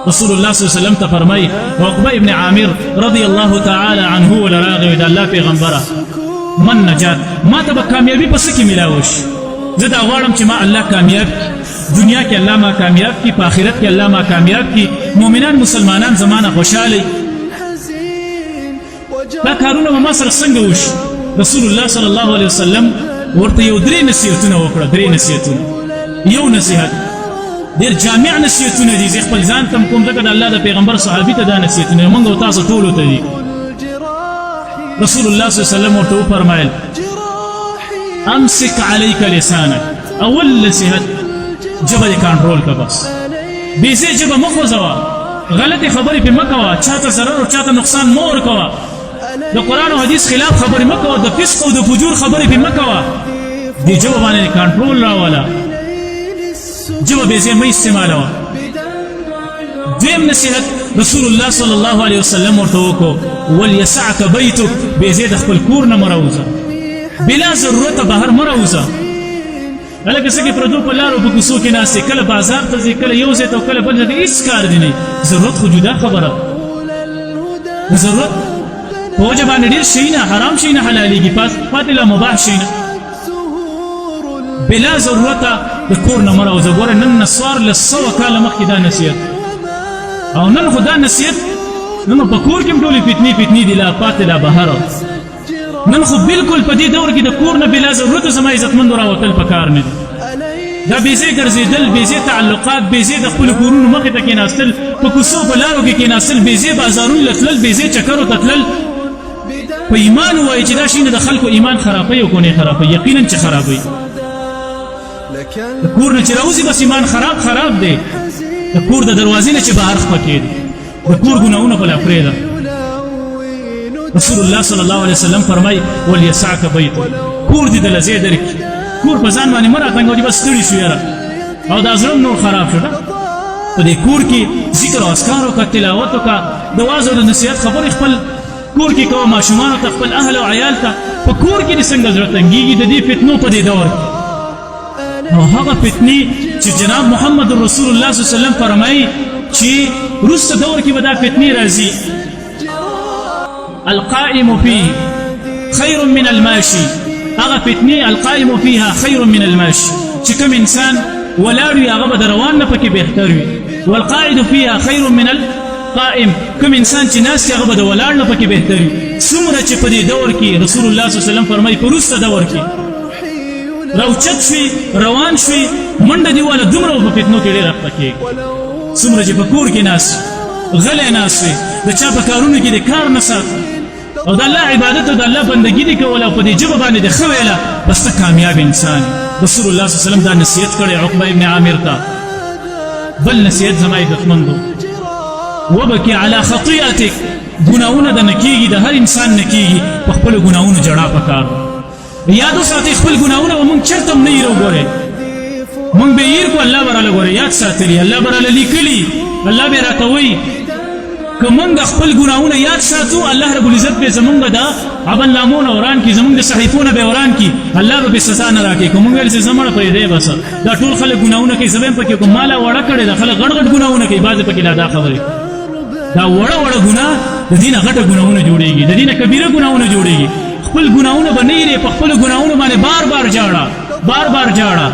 رسول الله صلی الله علیه وسلم ته فرمای عقبه ابن عامر رضی الله تعالی عنه ولراغه د الله پیغمبره من نجات ما ته کامیابی پس کی ملاوش زه دا غواړم چې ما الله کامیاب دنیا کې الله ما کامیاب کی په آخرت کې الله ما کامیاب کی مؤمنان مسلمانان زمانه خوشاله دا کارونه ما سره څنګه وش رسول الله صلی الله علیه وسلم ورته یو درې نصیحتونه وکړه درې نصیحتونه یو نصیحت ډېر جامع نصیحتونه دي زه خپل ځان ته کوم ځکه د الله د پیغمبر صحابي ته دا نصیحتونه موږ او تاسو ټولو ته دي رسول الله صلی الله علیه وسلم ورته وفرمایل امسك عليك لسانك اول نصیحت جبه کنټرول کا بس بیسه جبه مخوزوا غلطی خبرې په مکوا چاته ضرر او چاته نقصان مور کوا د قران او حدیث خلاف خبرې مکوا د فسق او د فجور خبرې په مکوا دی جبه باندې کنټرول راواله جبه بیسه مې استعمالوا دیم نصیحت رسول الله صلی الله علیه وسلم ورته وکړو وليسعك بيتك بیسه د خپل کور نه مروزه بلا ضرورت بهر مروزه هلکه څه کې پردو په لارو په کوڅو کې ناستې کله بازار ته ځې کله یو ځای ته او کله بل ځای ته هېڅ کار دی نه ضرورت خو جدا خبره ضرورت په وجه باندې ډېر شیونه حرام شیونه حلالېږي پاتې لا مباح شیونه بلا ضرورته د کور نه مه راوځه ګوره نن نه څوارلس سوه کاله مخکې دا نصیحت او نن خو دا نصیحت نن په کور کې هم ټولې فتنې دي لا پاتې لا بهره نن خو بالکل په دې دور کې د کور نه بلا ضرورت زما عزتمندو راوتل پکار نه دي دا بیځې ګرځېدل بیځې تعلقات بیځې د خپلو کورونو مخې ته کېناستل په کوڅو په لارو کې کېناستل بیځې بازارونو له تلل بیځې چکرو ته تلل په ایمان ووایي چې دا شي نه د خلکو ایمان خرابوي او کو نه خرابوي یقینا چې خرابوي د کور نه چې راوځي بس ایمان خراب دی د کور د دروازې نه چې بهر خپه کېږي د کور ګناهونه خو لا پرېږده رسول الله صلی الله علیه وسلم فرمای وليسعك بيتك کور دې د لزې درکړي کور په ځان باندې مه راتنګوي بس ستړي شو یاره او دا زړه نور خراب شو په دې کور کې ذکر او اذکار وکړه تلاوت وکړه د واعظ او د نصیحت خبرې خپل کور کې کوه ماشومانو ته خپل اهل او عیال ته په کور کې دې څنګه زړه تنګېږي د دې فتنو په دې دور کې نو هغه فتنې چې جناب محمد رسول الله صلی الله علیه وسلم فرمایي چې وروسته دور کې به دا فتنې راځي القائم فيه خير من الماشي هغه فتنې القائم فيها خير من الماشي چې کوم انسان ولاړ وي هغه به د روان نه پکې بهتر وي والقاعد فيها خير من القائم کوم انسان چې ناست هغه به د ولاړ نه پکې بهتر وي څومره چې په دې دور کې رسول الله صلی الله علیه وسلم فرمایي په وروسته دور کې راوچت شوي روان شوي منډه دې واله دومره په فتنو کې ډېر اخته کېږي څومره چې په کور کې ناست غلی ناست وي د چا په کارونو کې د کار نه ساتي او د الله عبادت او د الله بندګي دې کوله او په دې ژبه باندې د ښه ویله بس ته کامیاب انسان رسول الله صلی الله علیه وسلم دا نصیحت کړی عقبه ابن عامر ته بل نصیحت زما عزتمندو وبکي علی خطیئتک ګناهونه د نه کېږي د هر انسان نه کېږي په خپلو ګناهونو ژړا پکار یاد وساتئ خپل ګناهونه به مونږ چېرته هم نه یې راوګورئ مونږ به یې کو الله به راله ګورئ یاد ساتلي الله به راله لیکلي الله به راته وایي که مونږ خپل ګناهونه یاد ساتو الله رب العزت به زمونږ د عمل نامونه وران کړي زمونږ د صحیفونه به وران کړي الله به سزا نه راکړي که مونږ ویل چې زه مړه پرېږدی بس دا ټول خلک ګناهونه کوي زه به هم پکې کوم ما لا وړه کړې ده خلک غټ غټ ګناهونه کوي بعضې پکې لا دا خبرې دا وړه ګناه د دې نه غټه ګناهونه جوړېږي د دې نه کبیره ګناهونه جوړېږي خپل ګناهونه به نه یې په خپلو ګناهونو باندې بار بار جاړه